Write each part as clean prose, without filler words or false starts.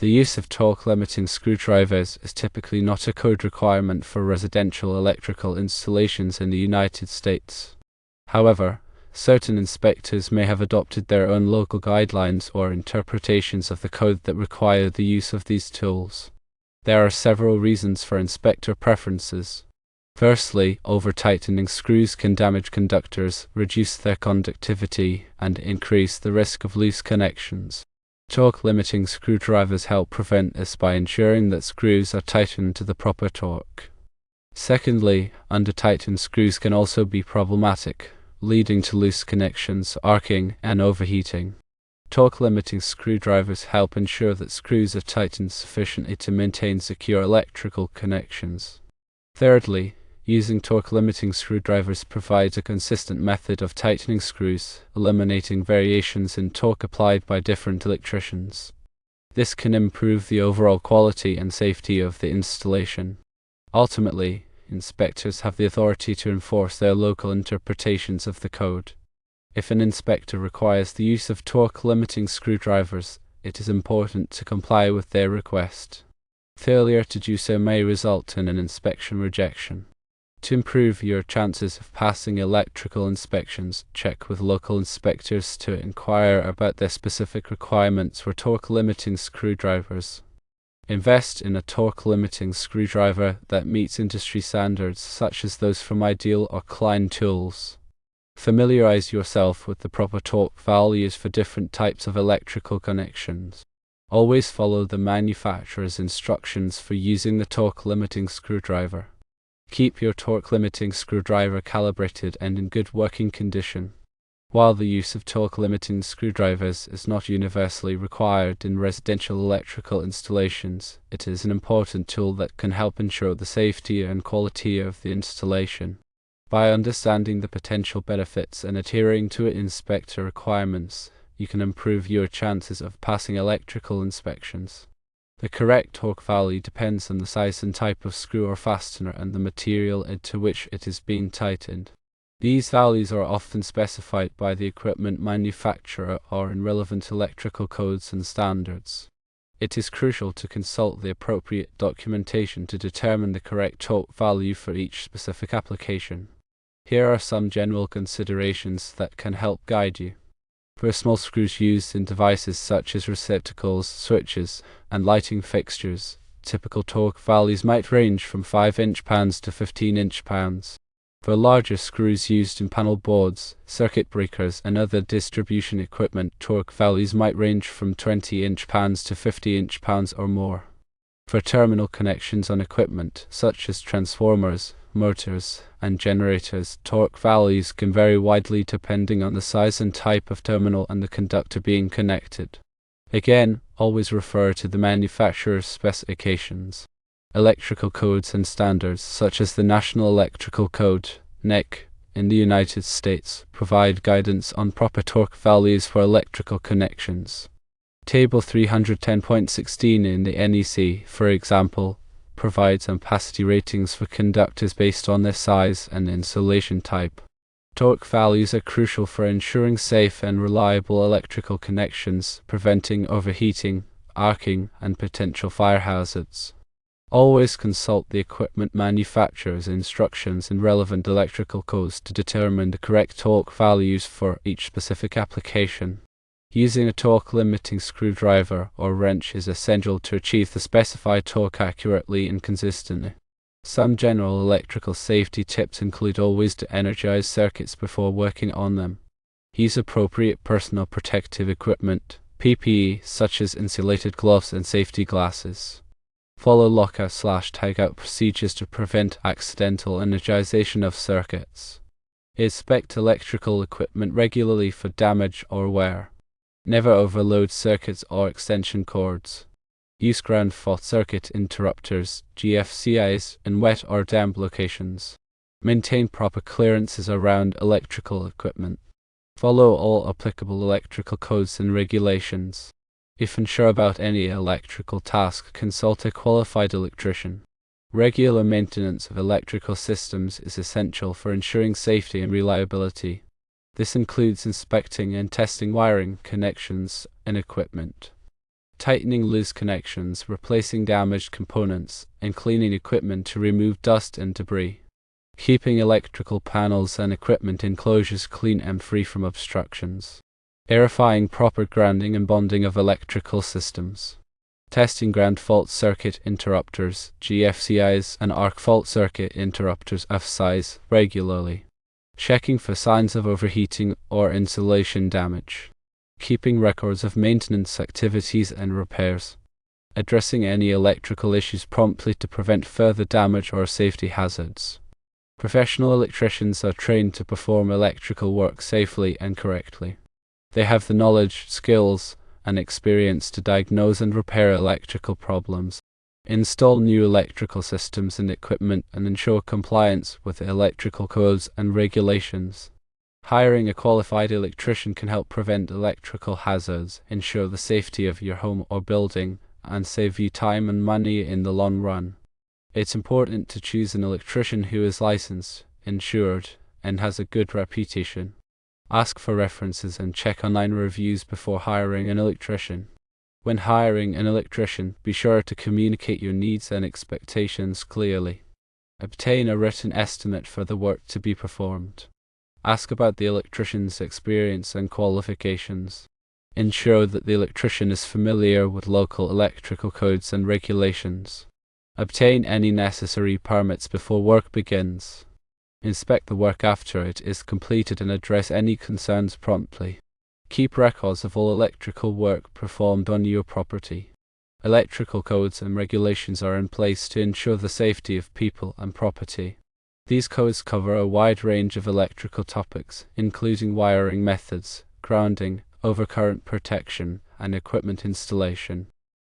The use of torque-limiting screwdrivers is typically not a code requirement for residential electrical installations in the United States. However, certain inspectors may have adopted their own local guidelines or interpretations of the code that require the use of these tools. There are several reasons for inspector preferences. Firstly, over-tightening screws can damage conductors, reduce their conductivity, and increase the risk of loose connections. Torque-limiting screwdrivers help prevent this by ensuring that screws are tightened to the proper torque. Secondly, under-tightened screws can also be problematic, leading to loose connections, arcing, and overheating. Torque-limiting screwdrivers help ensure that screws are tightened sufficiently to maintain secure electrical connections. Thirdly, using torque-limiting screwdrivers provides a consistent method of tightening screws, eliminating variations in torque applied by different electricians. This can improve the overall quality and safety of the installation. Ultimately, inspectors have the authority to enforce their local interpretations of the code. If an inspector requires the use of torque-limiting screwdrivers, it is important to comply with their request. Failure to do so may result in an inspection rejection. To improve your chances of passing electrical inspections, check with local inspectors to inquire about their specific requirements for torque-limiting screwdrivers. Invest in a torque-limiting screwdriver that meets industry standards such as those from Ideal or Klein Tools. Familiarize yourself with the proper torque values for different types of electrical connections. Always follow the manufacturer's instructions for using the torque-limiting screwdriver. Keep your torque-limiting screwdriver calibrated and in good working condition. While the use of torque-limiting screwdrivers is not universally required in residential electrical installations, it is an important tool that can help ensure the safety and quality of the installation. By understanding the potential benefits and adhering to inspector requirements, you can improve your chances of passing electrical inspections. The correct torque value depends on the size and type of screw or fastener and the material into which it is being tightened. These values are often specified by the equipment manufacturer or in relevant electrical codes and standards. It is crucial to consult the appropriate documentation to determine the correct torque value for each specific application. Here are some general considerations that can help guide you. For small screws used in devices such as receptacles, switches, and lighting fixtures, typical torque values might range from 5 inch-pounds to 15 inch-pounds. For larger screws used in panel boards, circuit breakers, and other distribution equipment, torque values might range from 20 inch-pounds to 50 inch-pounds or more. For terminal connections on equipment, such as transformers, motors, and generators, torque values can vary widely depending on the size and type of terminal and the conductor being connected. Again, always refer to the manufacturer's specifications. Electrical codes and standards, such as the National Electrical Code, NEC, in the United States, provide guidance on proper torque values for electrical connections. Table 310.16 in the NEC, for example, provides ampacity ratings for conductors based on their size and insulation type. Torque values are crucial for ensuring safe and reliable electrical connections, preventing overheating, arcing, and potential fire hazards. Always consult the equipment manufacturer's instructions and relevant electrical codes to determine the correct torque values for each specific application. Using a torque-limiting screwdriver or wrench is essential to achieve the specified torque accurately and consistently. Some general electrical safety tips include always to energize circuits before working on them. Use appropriate personal protective equipment, PPE, such as insulated gloves and safety glasses. Follow lockout/tagout procedures to prevent accidental energization of circuits. Inspect electrical equipment regularly for damage or wear. Never overload circuits or extension cords. Use ground fault circuit interrupters, GFCIs, in wet or damp locations. Maintain proper clearances around electrical equipment. Follow all applicable electrical codes and regulations. If unsure about any electrical task, consult a qualified electrician. Regular maintenance of electrical systems is essential for ensuring safety and reliability. This includes inspecting and testing wiring, connections, and equipment. tightening loose connections, replacing damaged components, and cleaning equipment to remove dust and debris. Keeping electrical panels and equipment enclosures clean and free from obstructions. Verifying proper grounding and bonding of electrical systems. Testing ground fault circuit interrupters, GFCIs, and arc fault circuit interrupters, FCIs, regularly. Checking for signs of overheating or insulation damage. Keeping records of maintenance activities and repairs. Addressing any electrical issues promptly to prevent further damage or safety hazards. Professional electricians are trained to perform electrical work safely and correctly. They have the knowledge, skills, and experience to diagnose and repair electrical problems, install new electrical systems and equipment, and ensure compliance with electrical codes and regulations. Hiring a qualified electrician can help prevent electrical hazards, ensure the safety of your home or building, and save you time and money in the long run. It's important to choose an electrician who is licensed, insured, and has a good reputation. Ask for references and check online reviews before hiring an electrician. When hiring an electrician, be sure to communicate your needs and expectations clearly. Obtain a written estimate for the work to be performed. Ask about the electrician's experience and qualifications. Ensure that the electrician is familiar with local electrical codes and regulations. Obtain any necessary permits before work begins. Inspect the work after it is completed and address any concerns promptly. Keep records of all electrical work performed on your property. Electrical codes and regulations are in place to ensure the safety of people and property. These codes cover a wide range of electrical topics, including wiring methods, grounding, overcurrent protection, and equipment installation.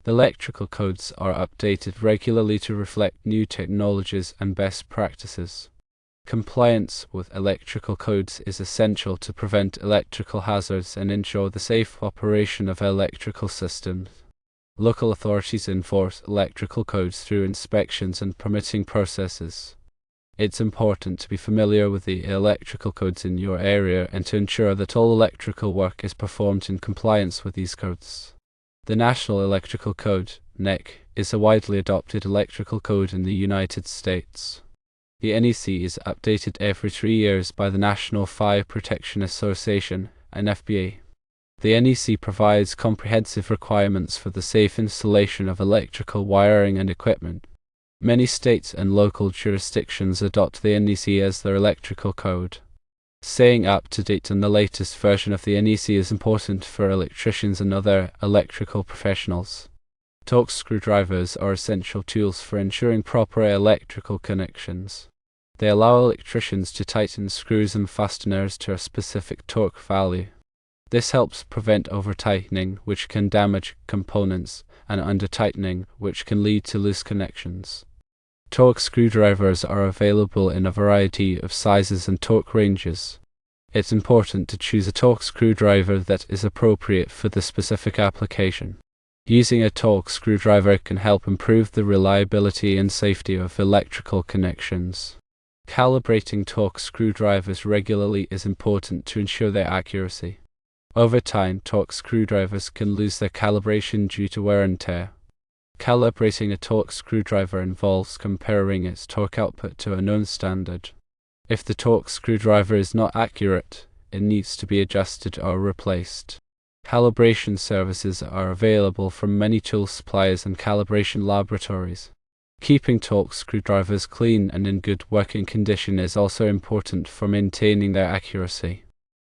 The electrical codes are updated regularly to reflect new technologies and best practices. Compliance with electrical codes is essential to prevent electrical hazards and ensure the safe operation of electrical systems. Local authorities enforce electrical codes through inspections and permitting processes. It's important to be familiar with the electrical codes in your area and to ensure that all electrical work is performed in compliance with these codes. The National Electrical Code, NEC, is a widely adopted electrical code in the United States. The NEC is updated every 3 years by the National Fire Protection Association, NFPA. The NEC provides comprehensive requirements for the safe installation of electrical wiring and equipment. Many states and local jurisdictions adopt the NEC as their electrical code. Staying up to date on the latest version of the NEC is important for electricians and other electrical professionals. Torque screwdrivers are essential tools for ensuring proper electrical connections. They allow electricians to tighten screws and fasteners to a specific torque value. This helps prevent over-tightening, which can damage components, and under-tightening, which can lead to loose connections. Torque screwdrivers are available in a variety of sizes and torque ranges. It's important to choose a torque screwdriver that is appropriate for the specific application. Using a torque screwdriver can help improve the reliability and safety of electrical connections. Calibrating torque screwdrivers regularly is important to ensure their accuracy. Over time, torque screwdrivers can lose their calibration due to wear and tear. Calibrating a torque screwdriver involves comparing its torque output to a known standard. If the torque screwdriver is not accurate, it needs to be adjusted or replaced. Calibration services are available from many tool suppliers and calibration laboratories. Keeping torque screwdrivers clean and in good working condition is also important for maintaining their accuracy.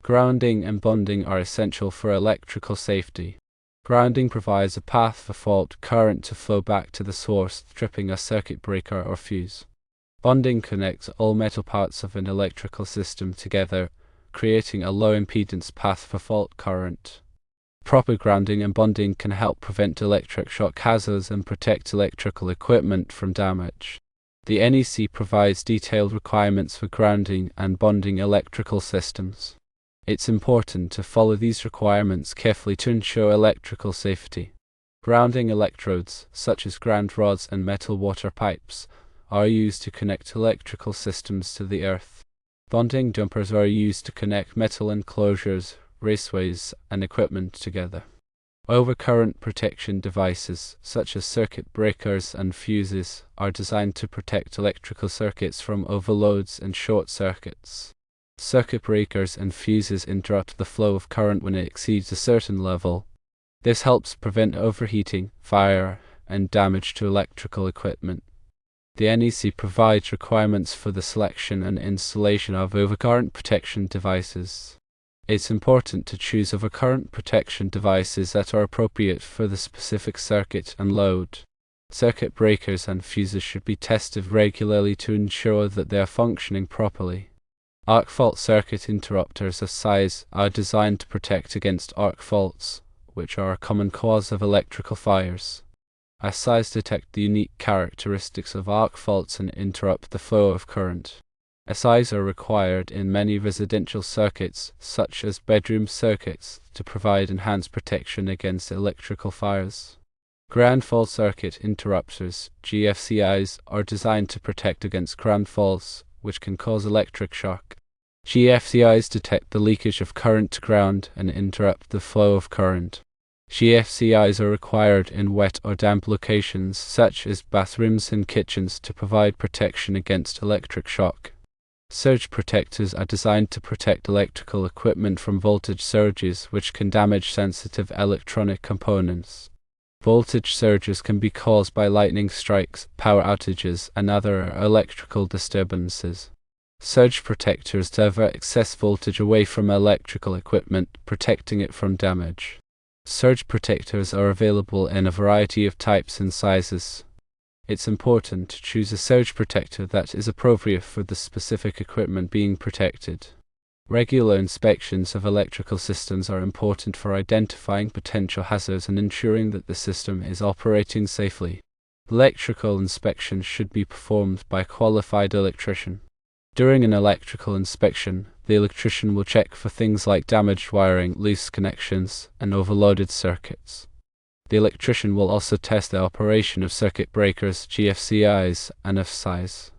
Grounding and bonding are essential for electrical safety. Grounding provides a path for fault current to flow back to the source, tripping a circuit breaker or fuse. Bonding connects all metal parts of an electrical system together, creating a low impedance path for fault current. Proper grounding and bonding can help prevent electric shock hazards and protect electrical equipment from damage. The NEC provides detailed requirements for grounding and bonding electrical systems. It's important to follow these requirements carefully to ensure electrical safety. Grounding electrodes, such as ground rods and metal water pipes, are used to connect electrical systems to the earth. Bonding dampers are used to connect metal enclosures, raceways, and equipment together. Overcurrent protection devices, such as circuit breakers and fuses, are designed to protect electrical circuits from overloads and short circuits. Circuit breakers and fuses interrupt the flow of current when it exceeds a certain level. This helps prevent overheating, fire, and damage to electrical equipment. The NEC provides requirements for the selection and installation of overcurrent protection devices. It's important to choose overcurrent protection devices that are appropriate for the specific circuit and load. Circuit breakers and fuses should be tested regularly to ensure that they are functioning properly. Arc fault circuit interrupters of size are designed to protect against arc faults, which are a common cause of electrical fires. SIs detect the unique characteristics of arc faults and interrupt the flow of current. SIs are required in many residential circuits, such as bedroom circuits, to provide enhanced protection against electrical fires. Ground fault circuit interrupters, GFCIs, are designed to protect against ground faults, which can cause electric shock. GFCIs detect the leakage of current to ground and interrupt the flow of current. GFCIs are required in wet or damp locations, such as bathrooms and kitchens, to provide protection against electric shock. Surge protectors are designed to protect electrical equipment from voltage surges, which can damage sensitive electronic components. Voltage surges can be caused by lightning strikes, power outages, and other electrical disturbances. Surge protectors divert excess voltage away from electrical equipment, protecting it from damage. Surge protectors are available in a variety of types and sizes. It's important to choose a surge protector that is appropriate for the specific equipment being protected. Regular inspections of electrical systems are important for identifying potential hazards and ensuring that the system is operating safely. Electrical inspections should be performed by a qualified electrician. During an electrical inspection, the electrician will check for things like damaged wiring, loose connections, and overloaded circuits. The electrician will also test the operation of circuit breakers, GFCIs, and SIs.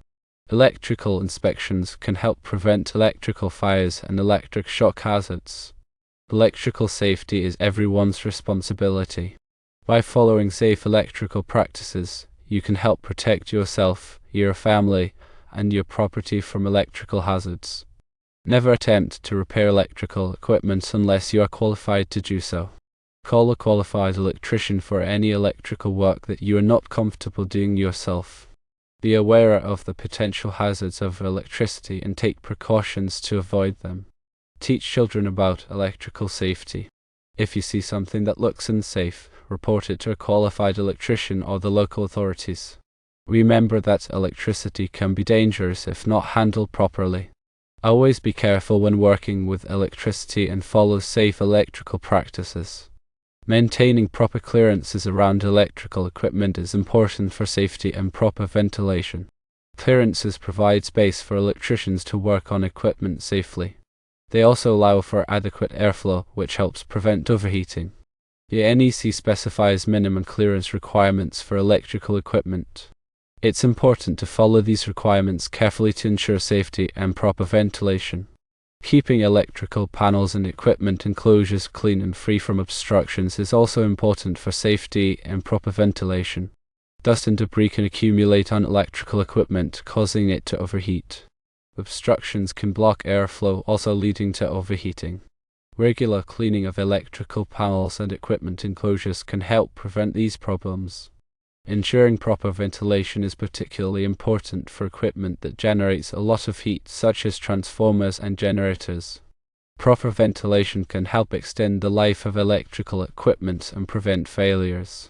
Electrical inspections can help prevent electrical fires and electric shock hazards. Electrical safety is everyone's responsibility. By following safe electrical practices, you can help protect yourself, your family, and your property from electrical hazards. Never attempt to repair electrical equipment unless you are qualified to do so. Call a qualified electrician for any electrical work that you are not comfortable doing yourself. Be aware of the potential hazards of electricity and take precautions to avoid them. Teach children about electrical safety. If you see something that looks unsafe, report it to a qualified electrician or the local authorities. Remember that electricity can be dangerous if not handled properly. Always be careful when working with electricity and follow safe electrical practices. Maintaining proper clearances around electrical equipment is important for safety and proper ventilation. Clearances provide space for electricians to work on equipment safely. They also allow for adequate airflow, which helps prevent overheating. The NEC specifies minimum clearance requirements for electrical equipment. It's important to follow these requirements carefully to ensure safety and proper ventilation. Keeping electrical panels and equipment enclosures clean and free from obstructions is also important for safety and proper ventilation. Dust and debris can accumulate on electrical equipment, causing it to overheat. Obstructions can block airflow, also leading to overheating. Regular cleaning of electrical panels and equipment enclosures can help prevent these problems. Ensuring proper ventilation is particularly important for equipment that generates a lot of heat, such as transformers and generators. Proper ventilation can help extend the life of electrical equipment and prevent failures.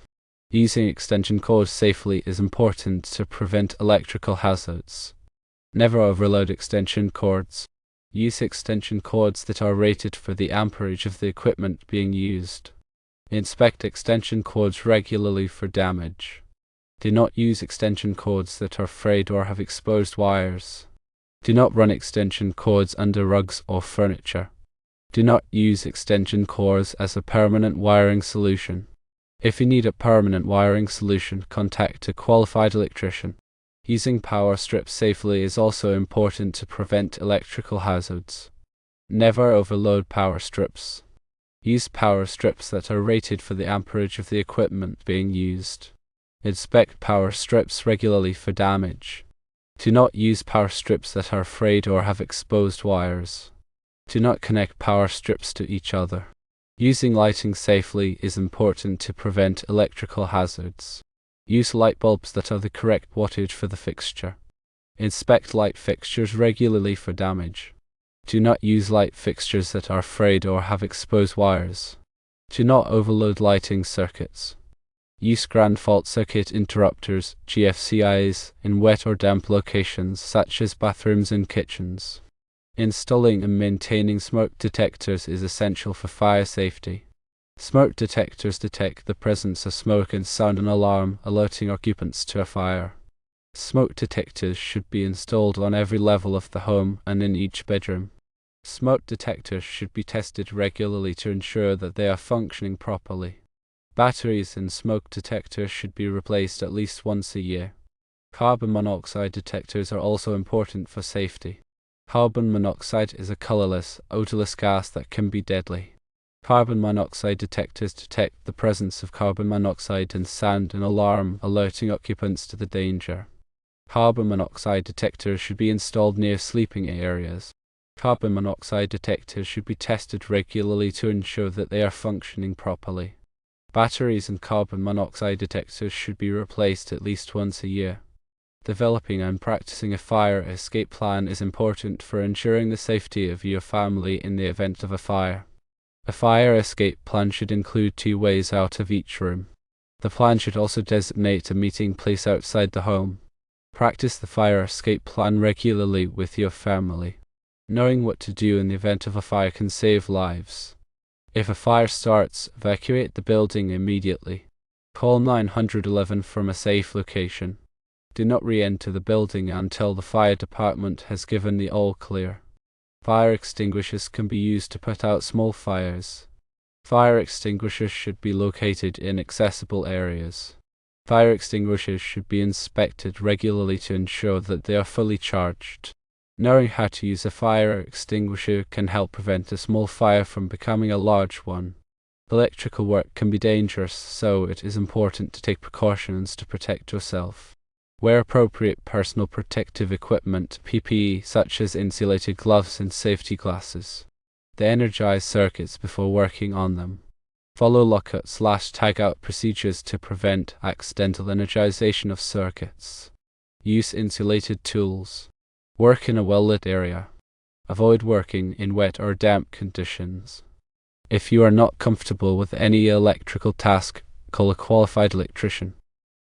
Using extension cords safely is important to prevent electrical hazards. Never overload extension cords. Use extension cords that are rated for the amperage of the equipment being used. Inspect extension cords regularly for damage. Do not use extension cords that are frayed or have exposed wires. Do not run extension cords under rugs or furniture. Do not use extension cords as a permanent wiring solution. If you need a permanent wiring solution, contact a qualified electrician. Using power strips safely is also important to prevent electrical hazards. Never overload power strips. Use power strips that are rated for the amperage of the equipment being used. Inspect power strips regularly for damage. Do not use power strips that are frayed or have exposed wires. Do not connect power strips to each other. Using lighting safely is important to prevent electrical hazards. Use light bulbs that are the correct wattage for the fixture. Inspect light fixtures regularly for damage. Do not use light fixtures that are frayed or have exposed wires. Do not overload lighting circuits. Use ground fault circuit interrupters, GFCIs, in wet or damp locations such as bathrooms and kitchens. Installing and maintaining smoke detectors is essential for fire safety. Smoke detectors detect the presence of smoke and sound an alarm, alerting occupants to a fire. Smoke detectors should be installed on every level of the home and in each bedroom. Smoke detectors should be tested regularly to ensure that they are functioning properly. Batteries in smoke detectors should be replaced at least once a year. Carbon monoxide detectors are also important for safety. Carbon monoxide is a colorless, odorless gas that can be deadly. Carbon monoxide detectors detect the presence of carbon monoxide and sound an alarm, alerting occupants to the danger. Carbon monoxide detectors should be installed near sleeping areas. Carbon monoxide detectors should be tested regularly to ensure that they are functioning properly. Batteries and carbon monoxide detectors should be replaced at least once a year. Developing and practicing a fire escape plan is important for ensuring the safety of your family in the event of a fire. A fire escape plan should include 2 ways out of each room. The plan should also designate a meeting place outside the home. Practice the fire escape plan regularly with your family. Knowing what to do in the event of a fire can save lives. If a fire starts, evacuate the building immediately. Call 911 from a safe location. Do not re-enter the building until the fire department has given the all clear. Fire extinguishers can be used to put out small fires. Fire extinguishers should be located in accessible areas. Fire extinguishers should be inspected regularly to ensure that they are fully charged. Knowing how to use a fire extinguisher can help prevent a small fire from becoming a large one. Electrical work can be dangerous, so it is important to take precautions to protect yourself. Wear appropriate personal protective equipment, PPE, such as insulated gloves and safety glasses. De-energize circuits before working on them. Follow lockout/tagout procedures to prevent accidental energization of circuits. Use insulated tools. Work in a well-lit area. Avoid working in wet or damp conditions. If you are not comfortable with any electrical task, call a qualified electrician.